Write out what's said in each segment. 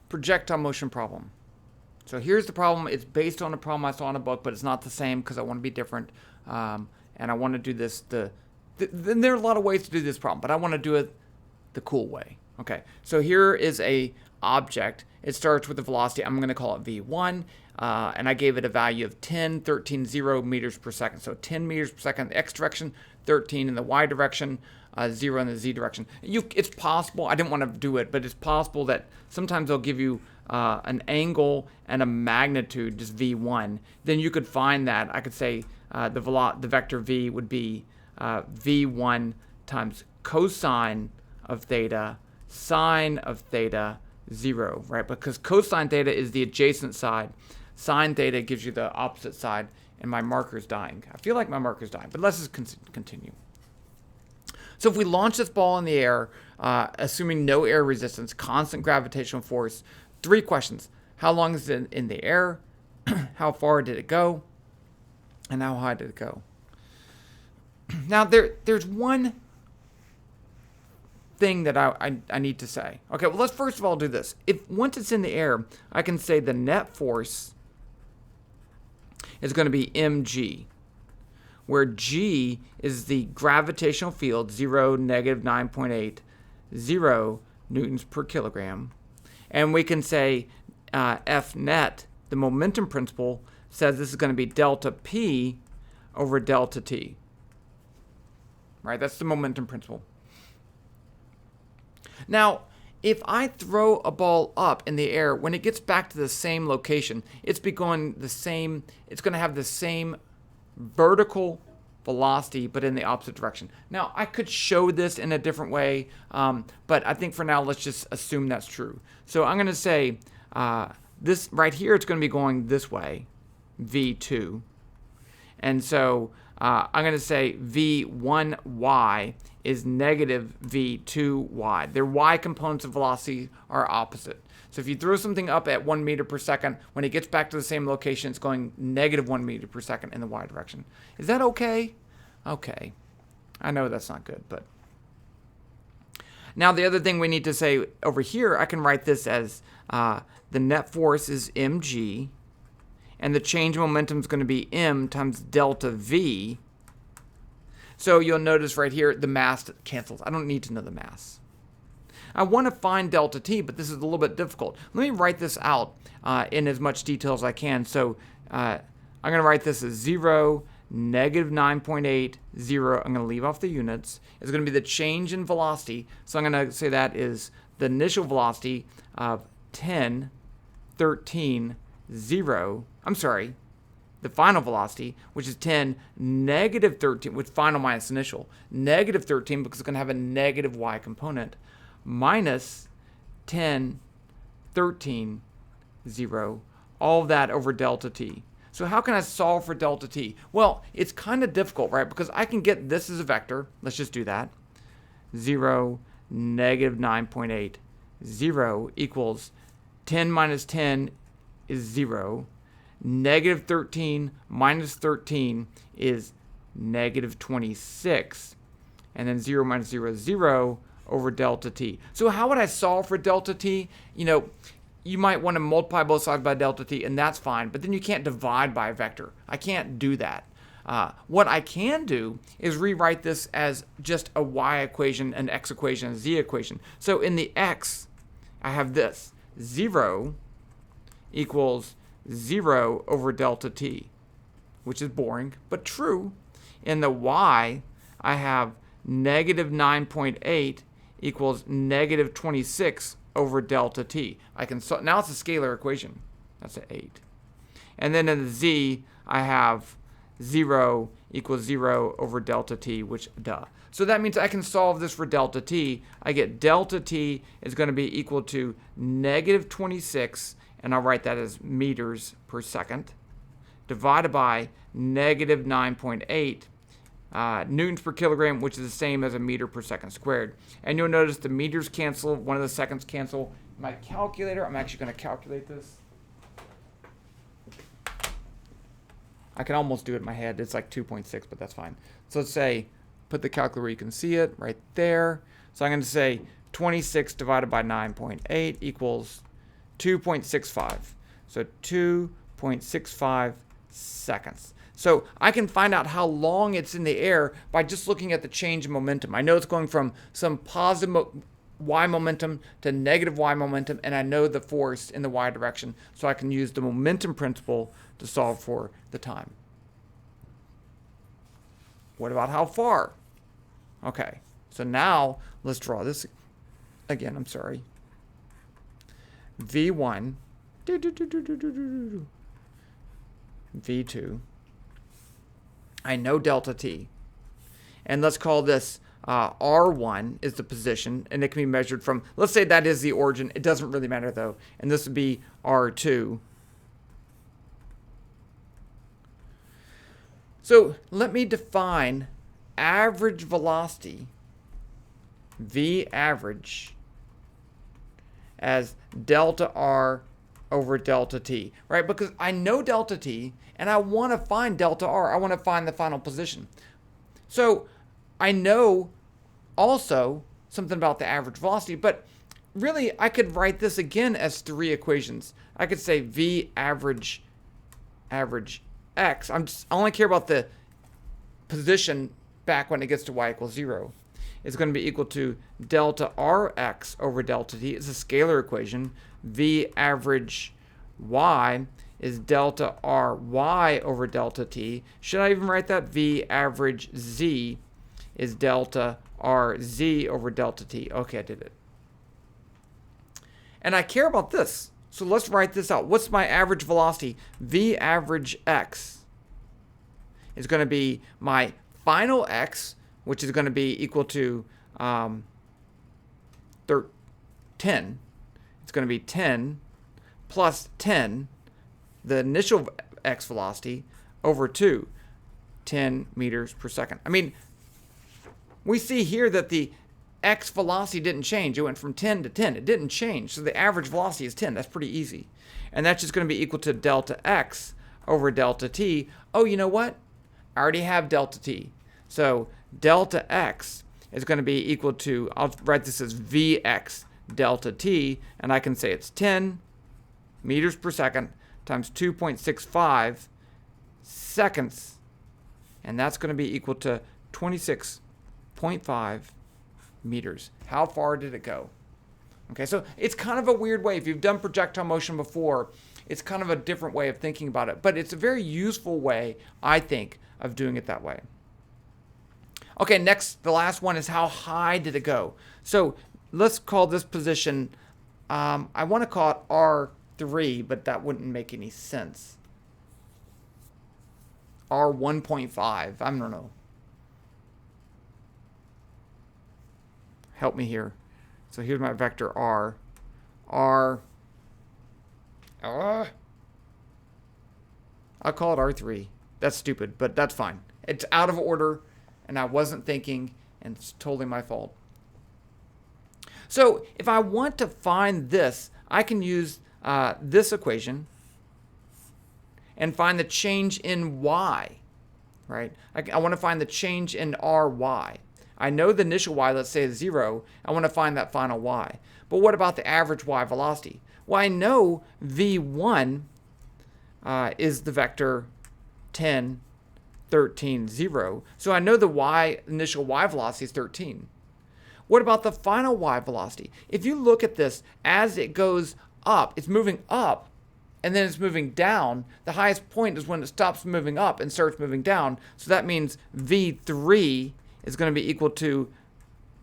projectile motion problem. So here's the problem. It's based on a problem I saw in a book, but it's not the same because I want to be different. And I want to do this then there are a lot of ways to do this problem, but I want to do it the cool way. Okay, so here is a object. It starts with a velocity. I'm going to call it v1, and I gave it a value of 10, 13, 0 meters per second. So 10 meters per second in the x direction, 13 in the y direction, 0 in the z direction. It's possible, I didn't want to do it, but it's possible that sometimes they'll give you an angle and a magnitude, just v1. Then you could find that. I could say the vector v would be v1 times cosine of theta, sine of theta, 0, right? Because cosine theta is the adjacent side. Sine theta gives you the opposite side, and my marker's dying. I feel like my marker's dying, but let's just continue. So if we launch this ball in the air, assuming no air resistance, constant gravitational force, 3 questions. How long is it in the air? How far did it go? And how high did it go? Now, there's one thing that I need to say. Okay, well, let's first of all do this. Once it's in the air, I can say the net force is going to be mg, where g is the gravitational field, 0, negative 9.8, 0 newtons per kilogram. And we can say F net, the momentum principle, says this is going to be delta P over delta T. Right? That's the momentum principle. Now, if I throw a ball up in the air, when it gets back to the same location, it's going to have the same vertical velocity, but in the opposite direction. Now, I could show this in a different way, but I think for now, let's just assume that's true. So I'm going to say this right here, it's going to be going this way, V2. And so I'm going to say V1y is negative V2y. Their y components of velocity are opposite. So if you throw something up at 1 meter per second, when it gets back to the same location, it's going negative 1 meter per second in the y direction. Is that okay? Okay. I know that's not good, but. Now the other thing we need to say over here, I can write this as the net force is mg, and the change in momentum is going to be m times delta v. So you'll notice right here, the mass cancels. I don't need to know the mass. I want to find delta t, but this is a little bit difficult. Let me write this out in as much detail as I can. So I'm going to write this as 0, negative 9.8, 0. I'm going to leave off the units. It's going to be the change in velocity. So I'm going to say that is the initial velocity of 10, 13, 0. I'm sorry, the final velocity, which is 10, negative 13, with final minus initial, negative 13 because it's going to have a negative y component, minus 10, 13, 0, all of that over delta t. So how can I solve for delta t? Well, it's kind of difficult, right? Because I can get this as a vector. Let's just do that. 0, negative 9.8, 0 equals 10 minus 10 is 0. Negative 13 minus 13 is negative 26. And then 0 minus 0 is 0 over delta t. So how would I solve for delta t? You might want to multiply both sides by delta t, and that's fine. But then you can't divide by a vector. I can't do that. What I can do is rewrite this as just a y equation, an x equation, a z equation. So in the x, I have this. 0 equals 0 over delta t, which is boring, but true. In the y, I have negative 9.8 equals negative 26 over delta t. Now it's a scalar equation. That's an 8. And then in the z, I have 0 equals 0 over delta t, which, duh. So that means I can solve this for delta t. I get delta t is going to be equal to negative 26, and I'll write that as meters per second, divided by negative 9.8 newtons per kilogram, which is the same as a meter per second squared. And you'll notice the meters cancel, one of the seconds cancel. My calculator, I'm actually going to calculate this. I can almost do it in my head. It's like 2.6, but that's fine. So let's say, put the calculator where you can see it, right there. So I'm going to say 26 divided by 9.8 equals 2.65. So 2.65 seconds. So I can find out how long it's in the air by just looking at the change in momentum. I know it's going from some positive y momentum to negative y momentum, and I know the force in the y direction, so I can use the momentum principle to solve for the time. What about how far? Okay, so now let's draw this again. I'm sorry. V1, V2. I know delta t. And let's call this R1 is the position, and it can be measured from, let's say that is the origin. It doesn't really matter though. And this would be R2. So let me define average velocity, V average, as delta R over delta t, right? Because I know delta t, and I want to find delta R. I want to find the final position. So I know also something about the average velocity, but really I could write this again as three equations. I could say V average x. I only care about the position back when it gets to y equals 0. It's going to be equal to delta Rx over delta t. It's a scalar equation. V average y is delta Ry over delta t. Should I even write that? V average z is delta Rz over delta t. Okay, I did it. And I care about this. So let's write this out. What's my average velocity? V average x is going to be my final x, which is going to be equal to 10. It's going to be 10 plus 10, the initial x velocity, over 2, 10 meters per second. I mean, we see here that the x velocity didn't change. It went from 10 to 10. It didn't change. So the average velocity is 10. That's pretty easy. And that's just going to be equal to delta x over delta t. Oh, you know what? I already have delta t. So delta x is going to be equal to, I'll write this as Vx delta t, and I can say it's 10 meters per second times 2.65 seconds, and that's going to be equal to 26.5 meters. How far did it go? Okay, so it's kind of a weird way. If you've done projectile motion before, it's kind of a different way of thinking about it, but it's a very useful way, I think, of doing it that way. Okay, next, the last one is how high did it go? So let's call this position, I want to call it R3, but that wouldn't make any sense. R1.5, I don't know. Help me here. So here's my vector R. I'll call it R3. That's stupid, but that's fine. It's out of order, and I wasn't thinking, and it's totally my fault. So if I want to find this, I can use this equation and find the change in y, right? I want to find the change in Ry. I know the initial y, let's say, is 0. I want to find that final y. But what about the average y velocity? Well, I know v1 is the vector 10, 13, 0. So I know the initial y velocity is 13. What about the final y velocity? If you look at this, as it goes up, it's moving up, and then it's moving down. The highest point is when it stops moving up and starts moving down. So that means v3 is going to be equal to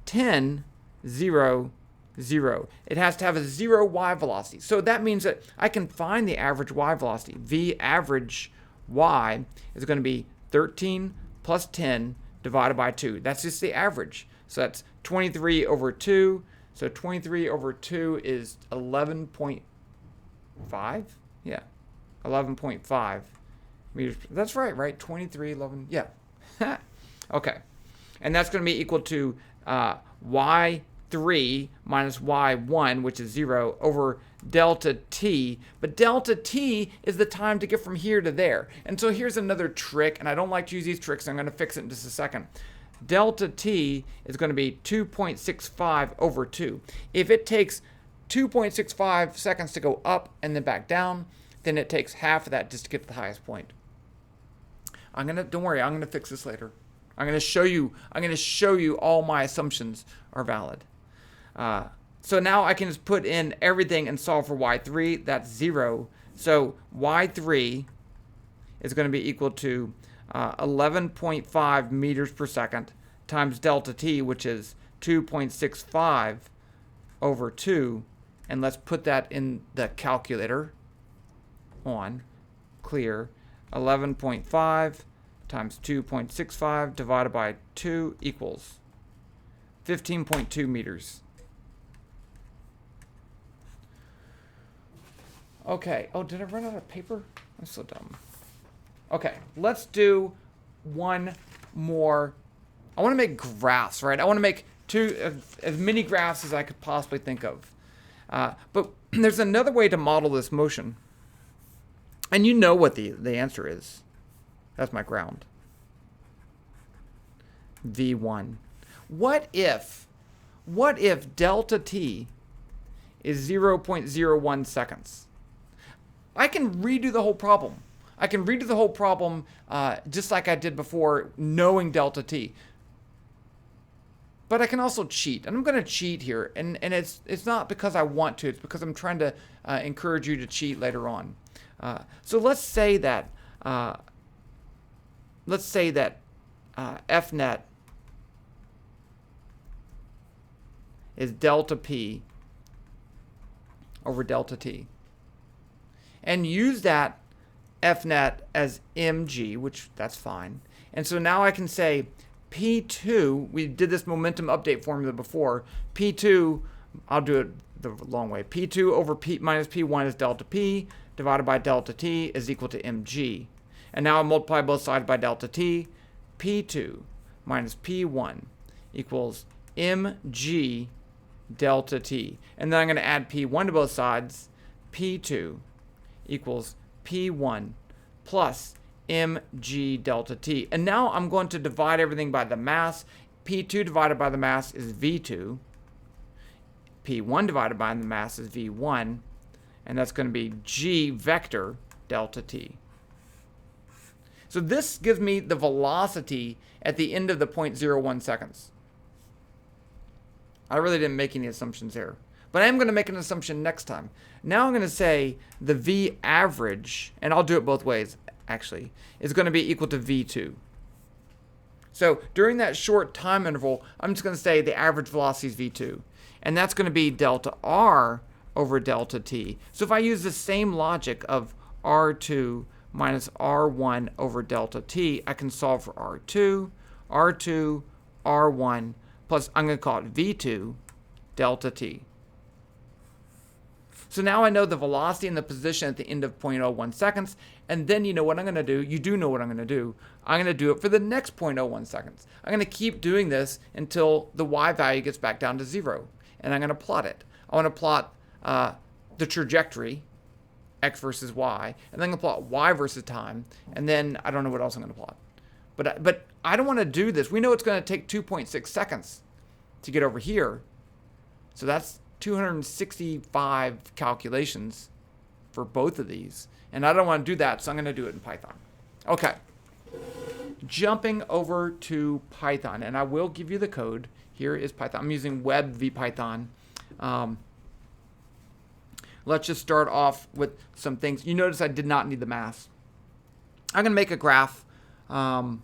10, 0, 0. It has to have a 0 y velocity. So that means that I can find the average y velocity. V average y is going to be 13 plus 10 divided by 2. That's just the average. So that's 23 over 2. So 23 over 2 is 11.5? Yeah, 11.5 meters. That's right? 23, 11, yeah. Okay. And that's going to be equal to y3 minus y1, which is 0, over delta t. But delta t is the time to get from here to there. And so here's another trick, and I don't like to use these tricks. So I'm going to fix it in just a second. Delta t is going to be 2.65 over 2. If it takes 2.65 seconds to go up and then back down. Then it takes half of that just to get to the highest point. Don't worry, I'm gonna fix this later. I'm gonna show you all my assumptions are valid. So now I can just put in everything and solve for y3. That's 0. So y3 is going to be equal to 11.5 meters per second times delta t, which is 2.65 over 2. And let's put that in the calculator. Clear. 11.5 times 2.65 divided by 2 equals 15.2 meters. Okay. Oh, did I run out of paper? I'm so dumb. Okay, let's do one more. I want to make graphs, right? I want to make as many graphs as I could possibly think of. But there's another way to model this motion. And you know what the answer is. That's my ground. V1. What if delta t is 0.01 seconds? I can redo the whole problem. Just like I did before, knowing delta t. But I can also cheat, and I'm going to cheat here, and it's not because I want to. It's because I'm trying to encourage you to cheat later on. So let's say that Fnet is delta p over delta t, and use that Fnet as mg, which that's fine. And so now I can say P2, we did this momentum update formula before. P2, I'll do it the long way. P2 over P minus P1 is delta P divided by delta T is equal to mg. And now I multiply both sides by delta T. P2 minus P1 equals mg delta T. And then I'm going to add P1 to both sides. P2 equals P1 plus mg delta t. And now I'm going to divide everything by the mass. P2 divided by the mass is V2. P1 divided by the mass is V1. And that's going to be g vector delta t. So this gives me the velocity at the end of the 0.01 seconds. I really didn't make any assumptions there. But I am going to make an assumption next time. Now I'm going to say the V average, and I'll do it both ways, actually, is going to be equal to V2. So during that short time interval, I'm just going to say the average velocity is V2. And that's going to be delta R over delta T. So if I use the same logic of R2 minus R1 over delta T, I can solve for R2, R1, plus I'm going to call it V2 delta T. So now I know the velocity and the position at the end of 0.01 seconds. And then you know what I'm going to do. You do know what I'm going to do. I'm going to do it for the next 0.01 seconds. I'm going to keep doing this until the y value gets back down to 0. And I'm going to plot it. I want to plot the trajectory, x versus y. And then I'm going to plot y versus time. And then I don't know what else I'm going to plot. But I don't want to do this. We know it's going to take 2.6 seconds to get over here. So that's 265 calculations for both of these. And I don't want to do that, so I'm going to do it in Python. Okay. Jumping over to Python, and I will give you the code. Here is Python. I'm using web vPython. Let's just start off with some things. You notice I did not need the mass. I'm going to make a graph. I'm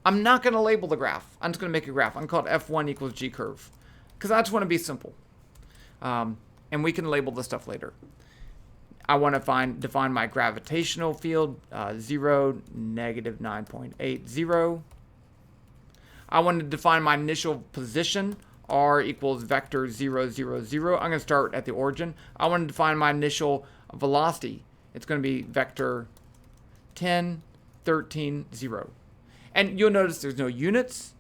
not going to label the graph. I'm just going to make a graph. I'm going to call it F1 equals G curve. Because I just want to be simple. And we can label this stuff later. I want to define my gravitational field, 0, negative 9.80. I want to define my initial position, r equals vector 0, 0, 0. I'm going to start at the origin. I want to define my initial velocity. It's going to be vector 10, 13, 0. And you'll notice there's no units.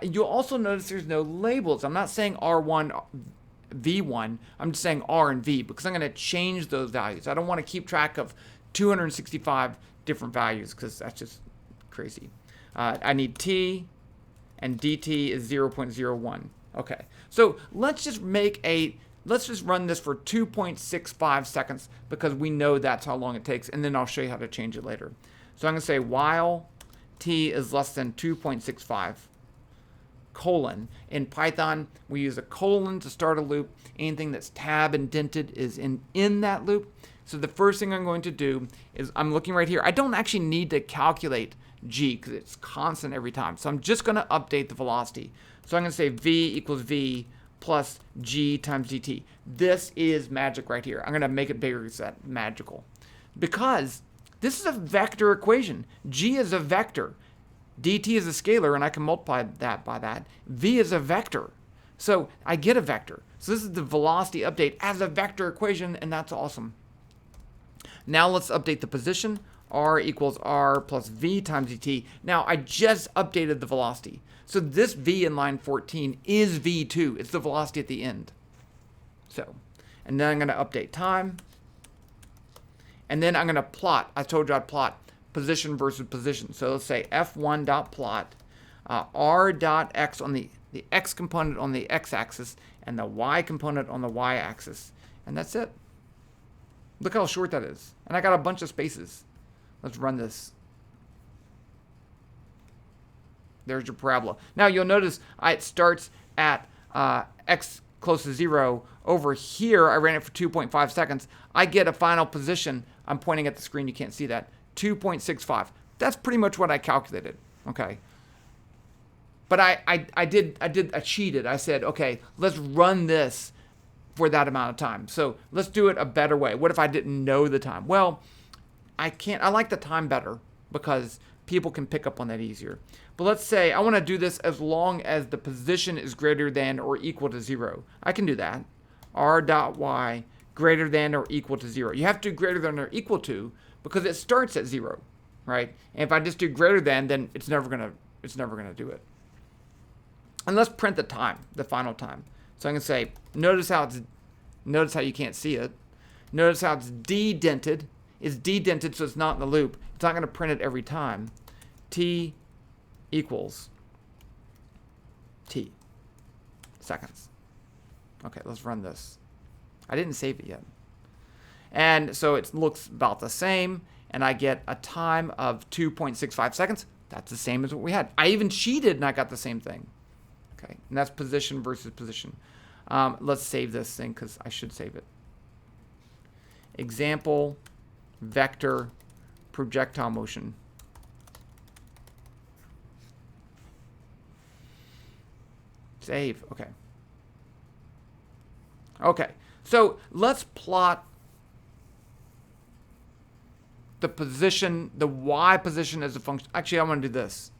You'll also notice there's no labels. I'm not saying R1, V1. I'm just saying R and V because I'm going to change those values. I don't want to keep track of 265 different values because that's just crazy. I need T, and dt is 0.01. Okay, so let's just make a let's just run this for 2.65 seconds because we know that's how long it takes, and then I'll show you how to change it later. So I'm going to say while t is less than 2.65, colon. In Python, we use a colon to start a loop. Anything that's tab indented is in that loop. So the first thing I'm going to do is I'm looking right here. I don't actually need to calculate g because it's constant every time. So I'm just going to update the velocity. So I'm going to say v equals v plus g times dt. This is magic right here. I'm going to make it bigger because that's magical. Because this is a vector equation. G is a vector. dt is a scalar, and I can multiply that by that. V is a vector. So I get a vector. So this is the velocity update as a vector equation, and that's awesome. Now let's update the position. R equals R plus V times dt. Now I just updated the velocity. So this V in line 14 is V2. It's the velocity at the end. So, and then I'm going to update time. And then I'm going to plot. I told you I'd plot position versus position. So let's say f1 dot plot r dot x on the x component on the x-axis and the y component on the y-axis. And that's it. Look how short that is. And I got a bunch of spaces. Let's run this. There's your parabola. Now you'll notice it starts at x close to 0. Over here, I ran it for 2.5 seconds. I get a final position. I'm pointing at the screen. You can't see that. 2.65. That's pretty much what I calculated. Okay. But I cheated. I said, okay, let's run this for that amount of time. So let's do it a better way. What if I didn't know the time? Well, I like the time better because people can pick up on that easier. But let's say I want to do this as long as the position is greater than or equal to 0. I can do that. R dot y greater than or equal to 0. You have to do greater than or equal to because it starts at 0, right? And if I just do greater than, then it's never gonna do it. And let's print the time, the final time. So I'm gonna say, notice how you can't see it. Notice how it's dedented. It's dedented, so it's not in the loop. It's not gonna print it every time. T equals t seconds. Okay, let's run this. I didn't save it yet. And so it looks about the same, and I get a time of 2.65 seconds. That's the same as what we had. I even cheated, and I got the same thing. Okay, and that's position versus position. Let's save this thing, because I should save it. Example, vector, projectile motion. Save, okay. Okay, so let's plot the position, the y position as a function. Actually, I'm going to do this.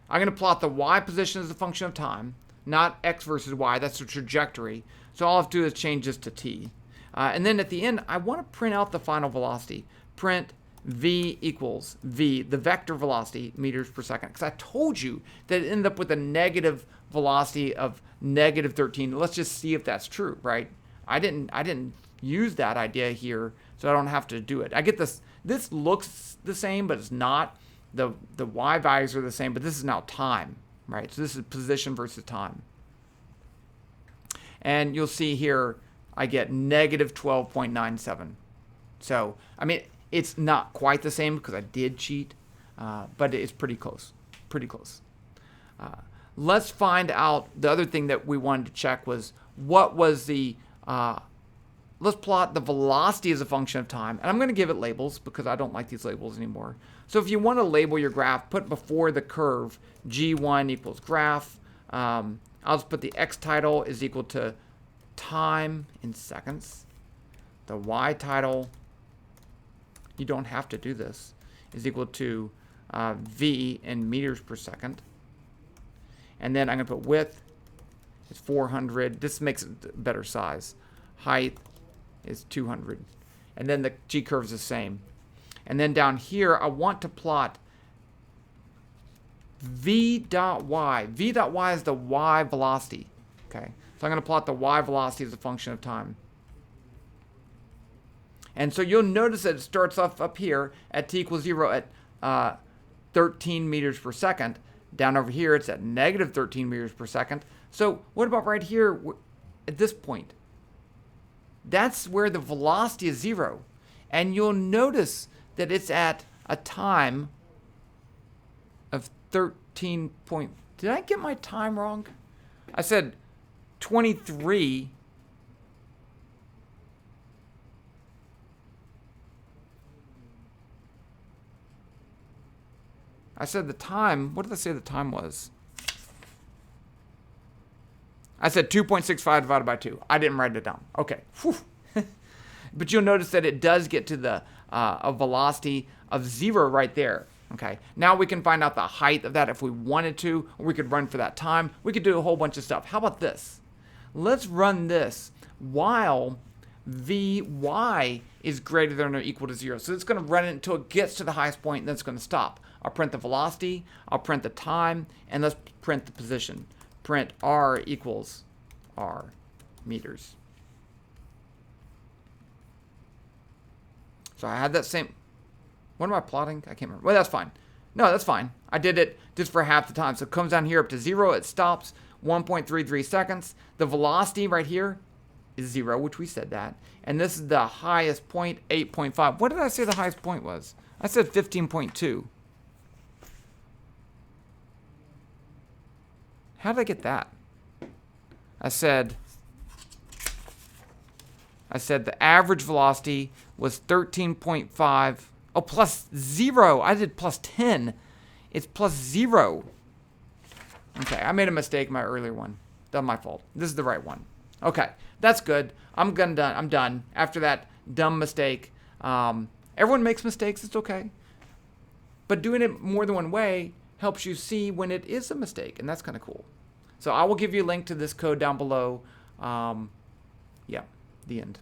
I'm going to plot the y position as a function of time, not x versus y. That's the trajectory. So all I have to do is change this to t. And then at the end, I want to print out the final velocity. Print v equals v, the vector velocity, meters per second. Because I told you that it ended up with a negative velocity of negative 13. Let's just see if that's true, right? I didn't use that idea here, so I don't have to do it. I get this. This looks the same, but it's not. The y values are the same, but this is now time, right? So this is position versus time. And you'll see here, I get negative 12.97. So, I mean, it's not quite the same because I did cheat, but it's pretty close. Pretty close. Let's find out, the other thing that we wanted to check was what was the, let's plot the velocity as a function of time. And I'm going to give it labels because I don't like these labels anymore. So if you want to label your graph, put before the curve G1 equals graph. I'll just put the X title is equal to time in seconds. The Y title, you don't have to do this, is equal to V in meters per second. And then I'm going to put width is 400. This makes it a better size. Height is 200. And then the G curve is the same. And then down here, I want to plot v dot y. V dot y is the y velocity. Okay, so I'm going to plot the y velocity as a function of time. And so you'll notice that it starts off up here at t equals 0 at 13 meters per second. Down over here, it's at negative 13 meters per second. So what about right here at this point? that's where the velocity is 0. And you'll notice that it's at a time of 13 point. Did I get my time wrong? I said 23. I said the time. What did I say the time was? I said 2.65 divided by 2. I didn't write it down. Okay. But you'll notice that it does get to the a velocity of 0 right there. Okay. Now we can find out the height of that if we wanted to, or we could run for that time. We could do a whole bunch of stuff. How about this? Let's run this while Vy is greater than or equal to 0. So it's going to run it until it gets to the highest point, and then it's going to stop. I'll print the velocity, I'll print the time, and let's print the position. Print r equals r meters. So I had that same. What am I plotting? I can't remember. Well, that's fine. No, that's fine. I did it just for half the time. So it comes down here up to 0. It stops 1.33 seconds. The velocity right here is 0, which we said that. And this is the highest point, 8.5. What did I say the highest point was? I said 15.2. How did I get that? I said the average velocity was 13.5. Oh, plus 0. I did plus 10. It's plus 0. Okay, I made a mistake in my earlier one. That's my fault. This is the right one. Okay, that's good. I'm done. After that dumb mistake. Everyone makes mistakes. It's okay. But doing it more than one way helps you see when it is a mistake, and that's kind of cool. So I will give you a link to this code down below. Yeah, the end.